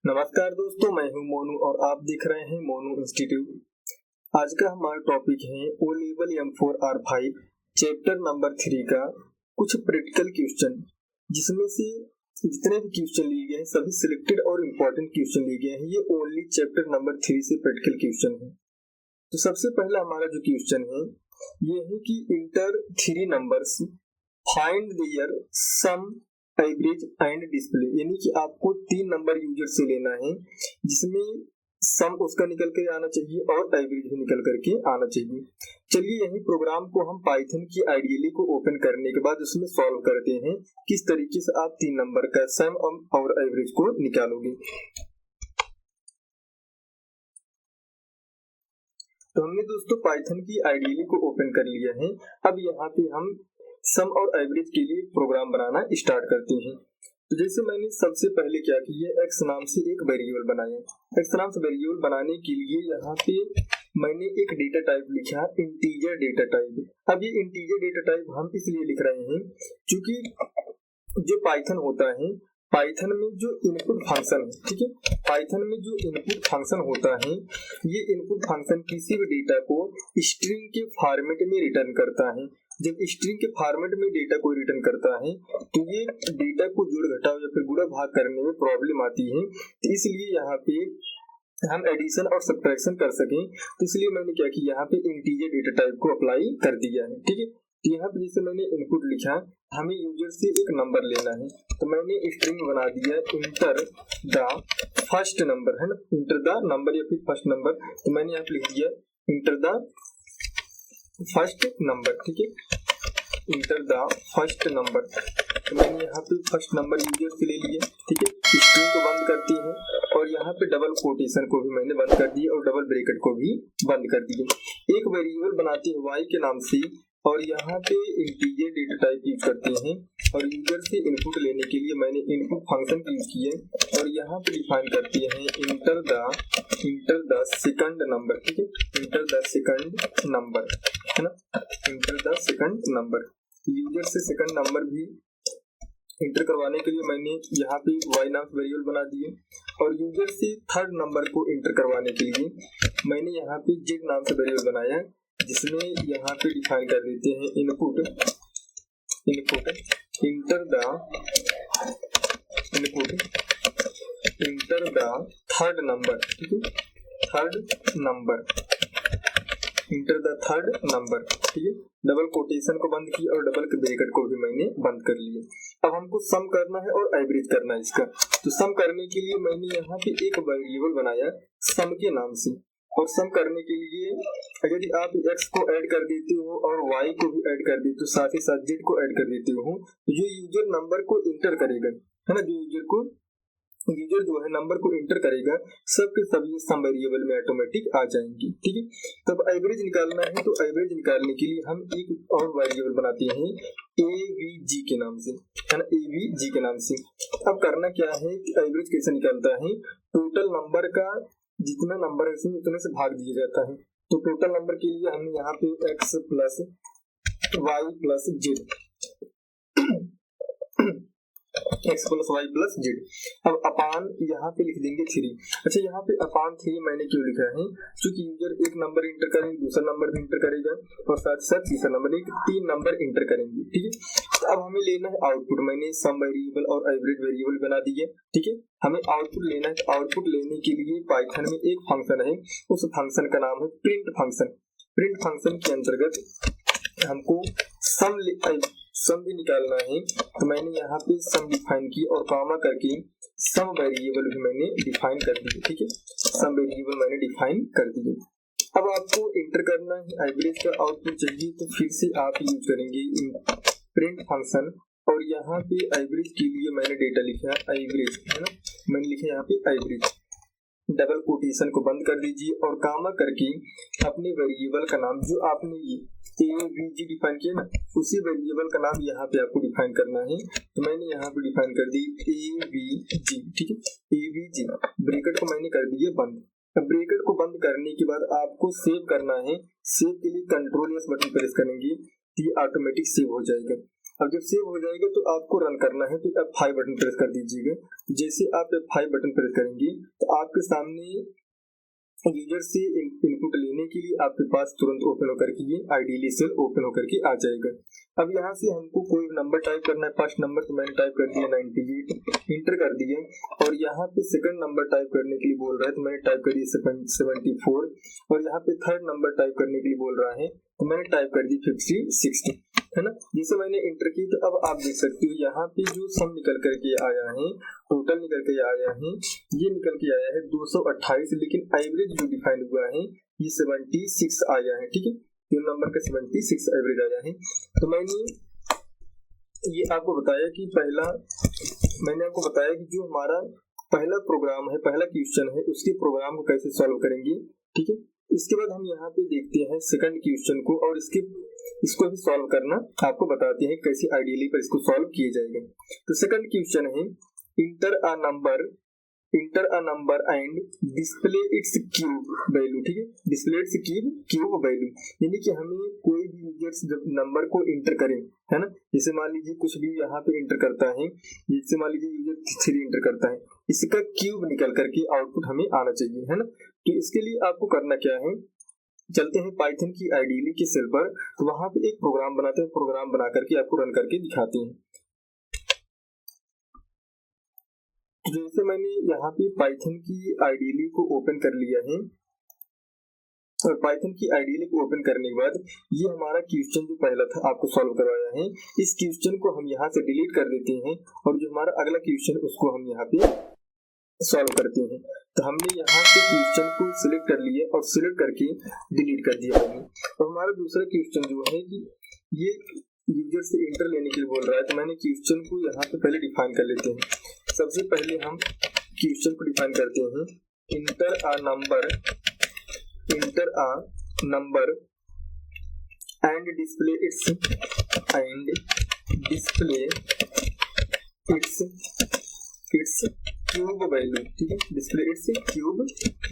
नमस्कार दोस्तों, मैं हूं मोनू और आप देख रहे हैं मोनू इंस्टीट्यूट। आज का हमारा टॉपिक है O level M4R5 chapter number 3 का कुछ प्रैक्टिकल क्वेश्चन, जिसमें से जितने भी क्वेश्चन लिए गए हैं सभी सिलेक्टेड और इम्पोर्टेंट क्वेश्चन लिए गए हैं। ये ओनली चैप्टर नंबर 3 से प्रैक्टिकल क्वेश्चन है। तो सबसे पहला हमारा जो क्वेश्चन है ये है कि enter 3 numbers, find their sum, average and display. यानी कि आपको 3 नंबर यूजर से लेना है जिसमें सम उसका निकल कर आना चाहिए और एवरेज भी निकल करके आना चाहिए। चलिए यही प्रोग्राम को हम पाइथन की आइडियली को ओपन करने के बाद उसमें सॉल्व करते हैं किस तरीके से आप 3 नंबर का सम और एवरेज को निकालोगे। तो हमने दोस्तों पाइथन की आइडियली को ओपन कर लिया है। अब यहाँ पे हम सम और एवरेज के लिए प्रोग्राम बनाना स्टार्ट करते हैं। तो जैसे मैंने सबसे पहले क्या किया, एक्स नाम से एक वेरिएबल बनाया। एक्स नाम से वेरिएबल बनाने के लिए यहाँ पे मैंने एक डेटा टाइप लिखा, इंटीजर डेटा टाइप। अब ये इंटीजर डेटा टाइप हम इसलिए लिख रहे हैं क्योंकि जो पाइथन होता है, पाइथन में जो इनपुट फंक्शन है, ठीक है, पाइथन में जो इनपुट फंक्शन होता है, ये इनपुट फंक्शन किसी भी डेटा को स्ट्रिंग के फॉर्मेट में रिटर्न करता है। जब स्ट्रिंग के फॉर्मेट में डेटा को रिटर्न करता है तो ये डेटा को जोड़ घटाव या फिर गुणा भाग करने में प्रॉब्लम आती है। तो इसलिए यहाँ पे हम एडिशन और सब्ट्रैक्शन कर सकें, तो इसलिए मैंने क्या किया, यहाँ पे इंटीजर डेटा टाइप को अप्लाई कर दिया है। ठीक है, तो यहाँ पे जैसे मैंने इनपुट लिखा, हमें यूजर से एक नंबर लेना है, तो मैंने स्ट्रिंग बना दिया इंटर द फर्स्ट नंबर, है ना, इंटर द नंबर या फिर फर्स्ट नंबर। तो मैंने यहाँ पे लिख दिया इंटर द फर्स्ट नंबर। ठीक है, इंटर द फर्स्ट नंबर। तो मैंने यहाँ पे फर्स्ट नंबर यूजर से ले लिया। ठीक है, स्ट्रिंग को बंद करते हैं और यहाँ पे डबल कोटेशन को भी मैंने बंद कर दिया और डबल ब्रैकेट को भी बंद कर दिया। एक वेरिएबल बनाते हैं y के नाम से और यहाँ पे इंटीजर डेटा टाइप यूज करते हैं और यूजर से इनपुट लेने के लिए मैंने इनपुट फंक्शन यूज किए और यहाँ पे डिफाइन करते हैं इंटर द सेकंड नंबर। ठीक है, इंटर द सेकंड नंबर, है ना, enter the second number. User से सेकंड नंबर भी इंटर करवाने के लिए मैंने यहाँ पे y नाम वेरिएबल बना दिए और यूजर से थर्ड नंबर को इंटर करवाने के लिए मैंने यहाँ पे z नाम से वेरिएबल बनाया, जिसमें यहाँ पे डिफाइन कर देते हैं input enter the third number. ठीक है, third number, enter the third number. ठीक है, डबल कोटेशन को बंद किया और डबल ब्रैकेट को भी मैंने बंद कर लिया। अब हमको सम करना है और एवरेज करना है इसका। तो सम करने के लिए मैंने यहाँ पे एक वेरिएबल बनाया सम के नाम से, और सम करने के लिए यदि आप x को ऐड कर देते हो और y को भी ऐड कर देते हो, साथ ही साथ z को ऐड कर देते हो, तो जो यूजर नंबर को इंटर करेगा, है ना, यूजर जो है नंबर को इंटर करेगा, सबके सभी सम वेरिएबल में ऑटोमेटिक आ जाएंगे। ठीक है, तब एवरेज निकालना है, तो एवरेज निकालने के लिए हम एक और वेरिएबल बनाते हैं avg के नाम से, है ना, avg के नाम से। अब करना क्या है कि एवरेज कैसे निकलता है, टोटल नंबर का जितना नंबर है उसमें उतने से भाग दिया जाता है। तो टोटल नंबर के लिए हम यहाँ पे x plus Y plus Z, x plus Y plus Z. अब अपान यहाँ पे लिख देंगे 3। अच्छा, यहाँ पे अपान 3 मैंने क्यों लिखा है, क्योंकि यूजर एक नंबर इंटर करेंगे, दूसरा नंबर भी इंटर करेगा और साथ साथ तीसरा नंबर, 3 नंबर इंटर करेंगे। ठीक है, तो अब हमें लेना है आउटपुट। मैंने सम वेरिएबल और एवरेज वेरिएबल बना दिए। ठीक है, हमें आउटपुट लेना है। आउटपुट लेने के लिए पाइथन में एक फंक्शन है, उस फंक्शन का नाम है प्रिंट फंक्शन। प्रिंट फंक्शन के अंतर्गत हमको सम भी निकालना है, तो मैंने यहाँ पे सम डिफाइन की और कॉमा करके सम वेरिएबल भी मैंने डिफाइन कर दिए। ठीक है, सम वेरिएबल मैंने डिफाइन कर दिए। अब आपको इंटर करना है एवरेज का आउटपुट चाहिए, तो फिर से आप यूज करेंगे प्रिंट फंक्शन और यहाँ पे एवरेज के लिए मैंने डेटा लिखा है एवरेज, है ना, मैंने लिखा यहाँ पे एवरेज। डबल कोटेशन को बंद कर दीजिए और कॉमा करके अपने वेरिएबल का नाम जो आपने avg डिफाइन किया ना, उसी वेरिएबल का नाम यहाँ पे आपको डिफाइन करना है। तो मैंने यहाँ पे डिफाइन कर दी avg। ठीक है, avg ब्रैकेट को मैंने कर दिया बंद। अब ब्रैकेट को बंद करने के बाद आपको सेव करना है। सेव के लिए कंट्रोल एस बटन प्रेस करेंगे तो ये ऑटोमेटिक सेव हो जाएगा। अब जब सेव हो जाएगा तो आपको रन करना है, तो F5 बटन प्रेस कर दीजिएगा। जैसे आप F5 बटन प्रेस करेंगे तो आपके सामने यूजर से इनपुट लेने के लिए आपके पास तुरंत ओपन होकर के ये आइडियली सेल ओपन होकर के आ जाएगा। अब यहाँ से हमको कोई नंबर टाइप करना है, फर्स्ट नंबर तो मैंने टाइप कर दिया 98, इंटर कर दिया। और यहाँ पे सेकंड नंबर टाइप करने के लिए बोल रहा है तो मैंने टाइप कर दिया 74, और यहाँ पे थर्ड नंबर टाइप करने के लिए बोल रहा है तो मैंने टाइप कर दी 5060, है ना। जिसे मैंने इंटर की तो अब आप देख सकते हो यहाँ पे जो सम निकल करके आया है, टोटल निकल के आया है, ये निकल के आया है 228, लेकिन एवरेज जो डिफाइन हुआ है ये 76 आया है, ठीक है। 3 नंबर का 76 एवरेज आया है। तो मैंने ये आपको बताया कि मैंने आपको बताया कि जो हमारा पहला प्रोग्राम है, पहला क्वेश्चन है, उसके प्रोग्राम को कैसे सॉल्व करेंगे, ठीक है। इसके बाद हम यहाँ पे देखते हैं सेकंड क्वेश्चन को, और इसको भी सॉल्व करना आपको बताते हैं कैसे आइडियली पर इसको सॉल्व किया जाएगा। तो सेकंड क्वेश्चन है inter a number and display it's cube value, ठीक है। डिस्प्ले इट्स क्यूब वैल्यू, यानी कि हमें कोई भी यूजर्स जब नंबर को इंटर करें, है ना, जैसे मान लीजिए कुछ भी यहाँ पे इंटर करता है, जैसे मान लीजिए यूजर 3 इंटर करता है, इसका क्यूब निकल करके आउटपुट हमें आना चाहिए, है ना। तो इसके लिए आपको करना क्या है, चलते हैं पाइथन की आइडियली के सेल पर, तो वहां पे एक प्रोग्राम बनाते हैं, प्रोग्राम बना करके आपको रन करके दिखाते हैं। तो जैसे मैंने यहाँ पे पाइथन की आइडियली को ओपन कर लिया है, और पाइथन की आइडियली को ओपन करने के बाद ये हमारा क्वेश्चन जो पहला था आपको सॉल्व करवाया है, इस क्वेश्चन को हम यहाँ से डिलीट कर देते हैं, और जो हमारा अगला क्वेश्चन उसको हम यहाँ पे सॉल्व करते हैं। तो हमने यहाँ पे क्वेश्चन को सिलेक्ट कर लिया और सिलेक्ट करके डिलीट कर दिया हमने। तो हमारा दूसरा क्वेश्चन जो है कि ये यूजर से इंटर लेने के लिए बोल रहा है, तो मैंने क्वेश्चन को यहाँ पे पहले डिफाइन कर लेते हैं। सबसे पहले हम क्वेश्चन को डिफाइन करते हैं, inter a number and display it's cube value, ठीक है। डिस्प्ले इट्स क्यूब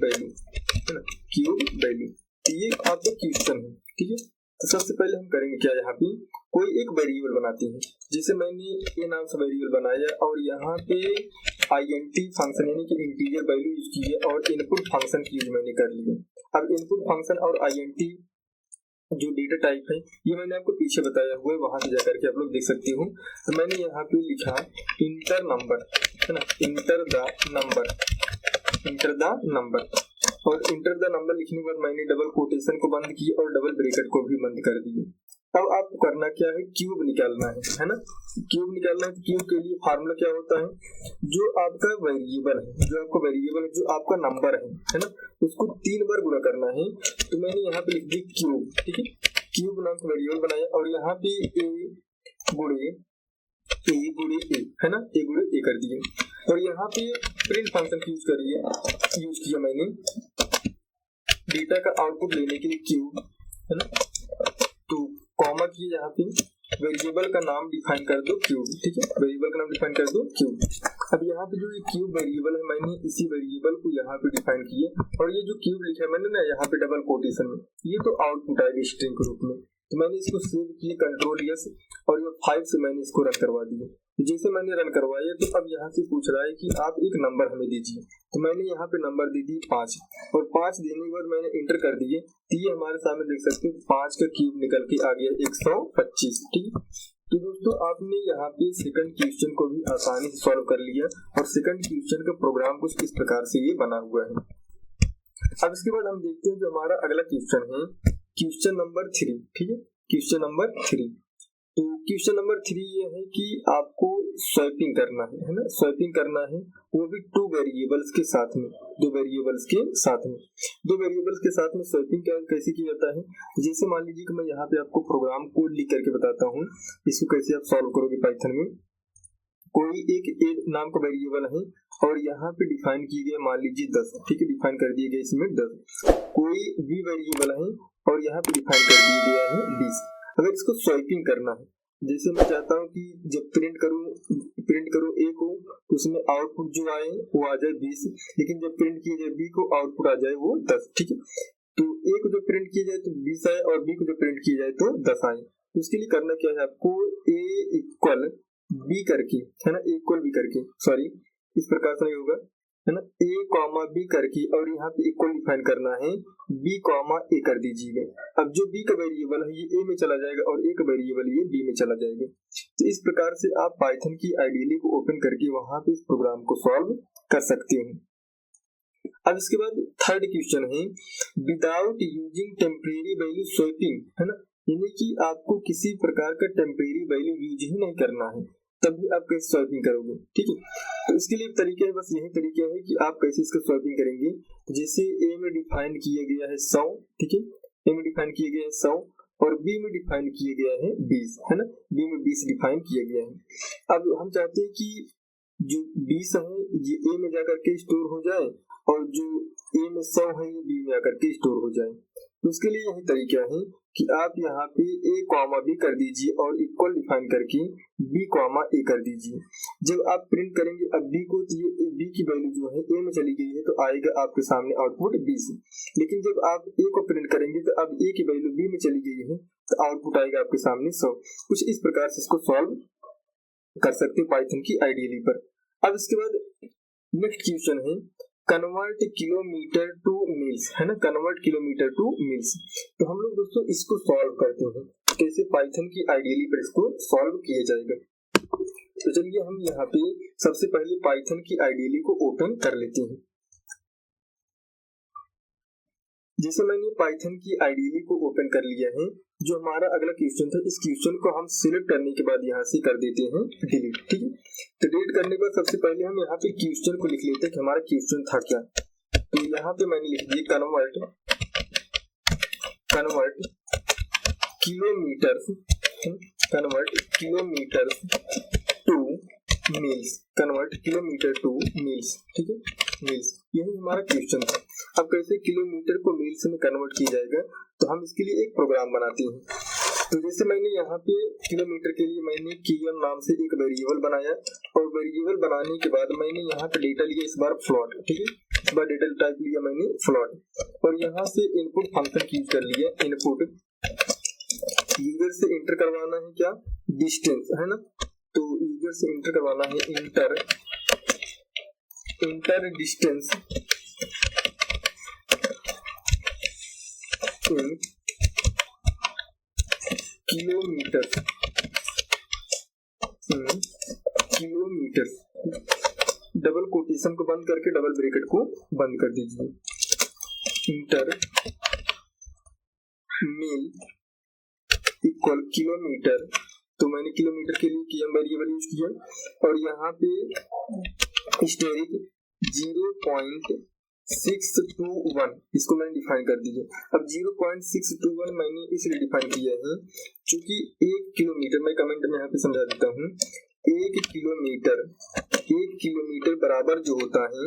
वैल्यू, है ना, क्यूब वैल्यू। ये आपका क्वेश्चन है, ठीक है। तो सबसे पहले हम करेंगे क्या, यहाँ पे कोई एक वेरिएबल बनाते हैं। जैसे मैंने ए नाम से वेरिएबल बनाया और यहाँ पे int फंक्शन यानी कि इंटीजर वैल्यू यूज की है, और इनपुट फंक्शन की यूज मैंने कर ली है। अब इनपुट फंक्शन और int जो डेटा टाइप है ये मैंने आपको पीछे बताया हुआ है, वहां से जाकर के आप लोग देख सकते हो। तो मैंने यहाँ पे लिखा इंटर नंबर, है ना, इंटर द नंबर, और इंटर द नंबर लिखने के बाद मैंने डबल कोटेशन को बंद किया और डबल ब्रैकेट को भी बंद कर दिए। अब आपको करना क्या है, क्यूब निकालना है ना। क्यूब निकालना है, क्यूब के लिए फार्मूला क्या होता है, जो आपका वेरिएबल है, जो आपका नंबर है ना, उसको 3 बार गुणा करना है। तो मैंने यहाँ पे लिख दिया क्यूब, ठीक है। क्यूब नाम का वेरिएबल बनाया और यहाँ पे ए गुणे ए, है ना, ए गुणे ए कर दिए, और यहाँ पे प्रिंट फंक्शन यूज किया मैंने डेटा का आउटपुट लेने के लिए क्यूब, है ना। तो कॉमा किए, यहाँ पे वेरिएबल का नाम डिफाइन कर दो क्यूब, ठीक है, वेरिएबल का नाम डिफाइन कर दो क्यूब। अब यहाँ पे जो ये क्यूब वेरिएबल है, मैंने इसी वेरिएबल को यहाँ पे डिफाइन किया, और ये जो क्यूब लिखा है मैंने ना यहाँ पे डबल कोटेशन में, ये तो आउटपुट आएगा स्ट्रिंग के रूप में। तो मैंने इसको सेव किया Ctrl+S, और ये 5 से मैंने इसको रन करवा दिया। जैसे मैंने रन करवाया तो अब यहाँ से पूछ रहा है कि आप एक नंबर हमें दीजिए, तो मैंने यहाँ पे नंबर दे दी 5, और 5 देने के बाद मैंने इंटर कर दिए। तो ये हमारे सामने देख सकते हो 5 का क्यूब निकल के आ गया 125, ठीक है। तो दोस्तों आपने यहाँ पे सेकंड क्वेश्चन को भी आसानी से सॉल्व कर लिया, और सेकंड क्वेश्चन का प्रोग्राम कुछ इस प्रकार से ये बना हुआ है। अब इसके बाद हम देखते हैं जो हमारा अगला क्वेश्चन है, क्वेश्चन नंबर 3, ठीक है, क्वेश्चन नंबर 3। तो क्वेश्चन नंबर 3 ये है कि आपको स्वैपिंग करना है ना, स्वैपिंग करना है, वो भी 2 वेरिएबल्स के साथ में, 2 वेरिएबल्स के साथ में स्वैपिंग कैसे किया जाता है। जैसे मान लीजिए कि मैं यहाँ पे आपको प्रोग्राम कोड लिख करके बताता हूँ, इसको कैसे आप सॉल्व करोगे पाइथन में। कोई एक ए नाम का वेरिएबल है और यहाँ पे डिफाइन किए गए मान लीजिए 10, ठीक है, डिफाइन कर दिए गए इसमें 10। कोई बी वेरिएबल है और यहाँ पे डिफाइन कर दिया गया है 20। अगर इसको स्वैपिंग करना है, जैसे मैं चाहता हूँ कि जब प्रिंट करूँ ए को तो उसमें आउटपुट जो आए वो आ जाए 20, लेकिन जब प्रिंट किया जाए बी को आउटपुट आ जाए वो 10, ठीक है। तो ए को जब प्रिंट किया जाए तो 20 आए और बी को जब प्रिंट किया जाए तो 10 आए। उसके लिए करना क्या है आपको, a इक्वल b करके, है ना, a इक्वल b करके, सॉरी इस प्रकार से नहीं होगा, है ना, a कॉमा b करके और यहाँ पे इक्वल डिफाइन करना है, b कॉमा a कर दीजिएगा। अब जो b का वेरिएबल है ये a में चला जाएगा और a का वेरिएबल ये b में चला जाएगा। तो इस प्रकार से आप पाइथन की आइडियली को ओपन करके वहां पे इस प्रोग्राम को सॉल्व कर सकते हैं। अब इसके बाद थर्ड क्वेश्चन है, without using temporary value swapping, है ना, यानी कि आपको किसी प्रकार का टेम्परेरी वैल्यू यूज ही नहीं करना है, तब भी आप कैसे स्वैपिंग करोगे, ठीक है। तो इसके लिए तरीका है, बस यही तरीका है कि आप कैसे इसका स्वैपिंग करेंगे। जैसे ए में डिफाइन किया गया है 100, ठीक है, ए में डिफाइन किया गया है 100 और बी में डिफाइन किया गया है 20, है ना, बी में 20 डिफाइन किया गया है। अब हम चाहते हैं कि जो 20 है ये ए में जाकर के स्टोर हो जाए और जो ए में 100 है ये बी में आकर के स्टोर हो जाए। तो उसके लिए यही तरीका है कि आप यहाँ पे a कॉमा b कर दीजिए और इक्वल डिफाइन करके b कॉमा a कर दीजिए। जब आप प्रिंट करेंगे अब b को, तो ये b की वैल्यू जो है a में चली गई है तो आएगा आपके सामने आउटपुट 20। लेकिन जब आप a को प्रिंट करेंगे तो अब a की वैल्यू b में चली गई है तो आउटपुट आएगा आपके सामने 100। कुछ इस प्रकार से इसको सॉल्व कर सकते हैं पाइथन की आइडियली पर। अब इसके बाद नेक्स्ट क्वेश्चन है, कन्वर्ट किलोमीटर टू मील्स, है ना, कन्वर्ट किलोमीटर टू मील्स। तो हम लोग दोस्तों इसको सॉल्व करते हैं, कैसे पाइथन की आइडियली पर इसको सॉल्व किया जाएगा। तो चलिए हम यहाँ पे सबसे पहले पाइथन की आइडियली को ओपन कर लेते हैं। जैसे मैंने पाइथन की आइडियली को ओपन कर लिया है, जो हमारा अगला क्वेश्चन था इस क्वेश्चन को हम सिलेक्ट करने के बाद यहाँ से कर देते हैं डिलीट, ठीक है। तो डिलीट करने के बाद सबसे पहले हम यहाँ पे क्वेश्चन को लिख लेते हैं कि हमारा क्वेश्चन था क्या। तो यहाँ पे मैंने लिख दिया convert kilometres, convert kilometres two meals, convert kilometre two meals, ठीक है, मील्स, यही हमारा क्वेश्चन था। अब कैसे किलोमीटर को मील्स में कन्वर्ट किया जाएगा, तो हम इसके लिए एक प्रोग्राम बनाते हैं। तो जैसे मैंने यहाँ पे किलोमीटर के लिए मैंने कीएम नाम से एक वेरिएबल बनाया और वेरिएबल बनाने के बाद मैंने यहाँ पे डेटा लिया इस बार फ्लोट, ठीक है, इस बार डेटा टाइप लिया मैंने फ्लोट और यहाँ से इनपुट फंक्शन यूज कर लिया, इनपुट यूजर से इंटर करवाना है क्या, डिस्टेंस, है ना, तो यूजर से इंटर करवाना है inter distance in kilometre, double quotation को बंद करके डबल ब्रैकेट को बंद कर दीजिए, इंटर मील इक्वल किलोमीटर। तो मैंने किलोमीटर के लिए कीएम वेरिएबल यूज किया और यहाँ पे स्टेरिक 0.621 इसको मैंने डिफाइन कर दिया। अब 0.621 मैंने इसलिए डिफाइन किया है क्योंकि 1 किलोमीटर, मैं कमेंट में यहाँ पे समझा देता हूँ, 1 किलोमीटर बराबर जो होता है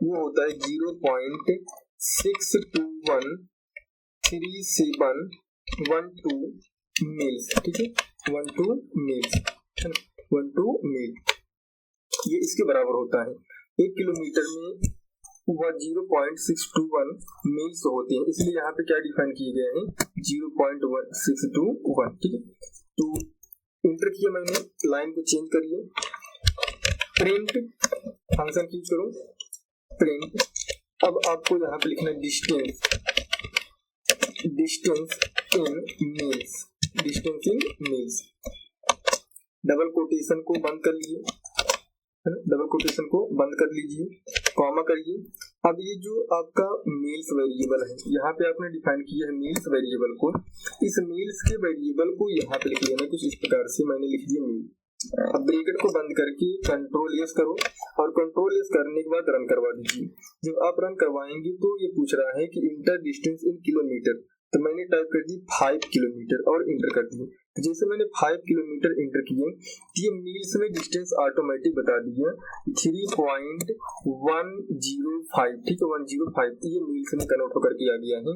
वो होता है 0.613712 मील्स, ठीक है, 12 मील्स, 12 मील ये इसके बराबर होता है। 1 किलोमीटर में वह 0.621 मील्स होते हैं, इसलिए यहाँ पे क्या डिफाइन किए गए हैं 0.621, ठीक है। तो इंटर किया मैंने, लाइन को चेंज करिए, प्रिंट फंक्शन यूज करो, प्रिंट। अब आपको यहाँ पे लिखना है distance in meals, distance in meals, double quotation को बंद कर लिए, डबल कोटेशन को बंद कर लीजिए, कॉमा करिए। अब ये जो आपका मील्स वेरिएबल है यहाँ पे आपने डिफाइन किया है मील्स वेरिएबल को, इस मील्स के वेरिएबल को यहाँ पे लिख लेना कुछ इस प्रकार से, मैंने लिख दिया मील। अब ब्रैकेट को बंद करके कंट्रोल एस करो और कंट्रोल एस करने के बाद रन करवा दीजिए। जब आप रन करवाएंगे तो ये पूछ रहा है कि इंटर डिस्टेंस इन किलोमीटर, तो मैंने टाइप कर दी 5 किलोमीटर और इंटर कर दिए। जैसे मैंने 5 किलोमीटर इंटर किए ये मील्स में डिस्टेंस ऑटोमेटिक बता दिया 3.105, ठीक है, 105 ये मील्स में कन्वर्ट होकर के आ गया है।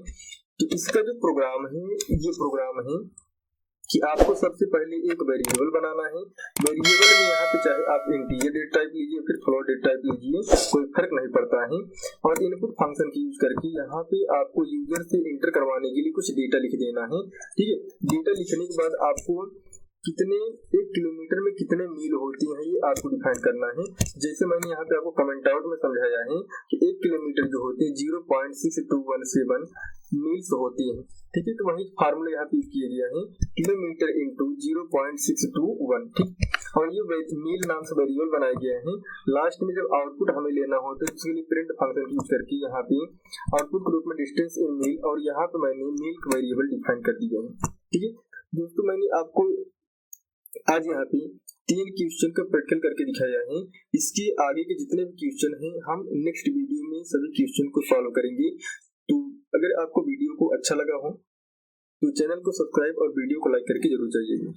तो इसका जो प्रोग्राम है ये प्रोग्राम है कि आपको सबसे पहले एक वेरिएबल बनाना है। वेरिएबल में यहाँ पे चाहे आप इंटीजर डेटा टाइप लीजिए फिर फ्लोट डेटा टाइप लीजिए, कोई फर्क नहीं पड़ता है। और इनपुट फंक्शन की यूज करके यहाँ पे आपको यूजर से इंटर करवाने के लिए कुछ डेटा लिख देना है। ठीक है, डेटा लिखने के बाद आपको कितने 1 किलोमीटर में कितने मील होती हैं ये आपको डिफाइन करना है। जैसे मैंने यहाँ पे आपको कमेंट आउट में समझाया है कि 1 किलोमीटर जो होते हैं 0.6217 मील्स होती है। ठीक है, तो वही फार्मूला यहाँ पे किया गया है, किलोमीटर इंटू 0.621। ठीक, और ये मील नाम से वेरिएबल बनाया गया है। लास्ट में जब आउटपुट हमें लेना हो तो इसके लिए प्रिंट फंक्शन यूज करके यहाँ पे आउटपुट के रूप में डिस्टेंस इन मील, और यहाँ पे मैंने मील का वेरिएबल डिफाइन कर दिया है। ठीक है दोस्तों, मैंने आपको आज यहाँ पे 3 क्वेश्चन का प्रैक्टिकल करके दिखाया है। इसके आगे के जितने भी क्वेश्चन हैं हम नेक्स्ट वीडियो में सभी क्वेश्चन को सॉल्व करेंगे। तो अगर आपको वीडियो को अच्छा लगा हो तो चैनल को सब्सक्राइब और वीडियो को लाइक करके जरूर जाइएगा।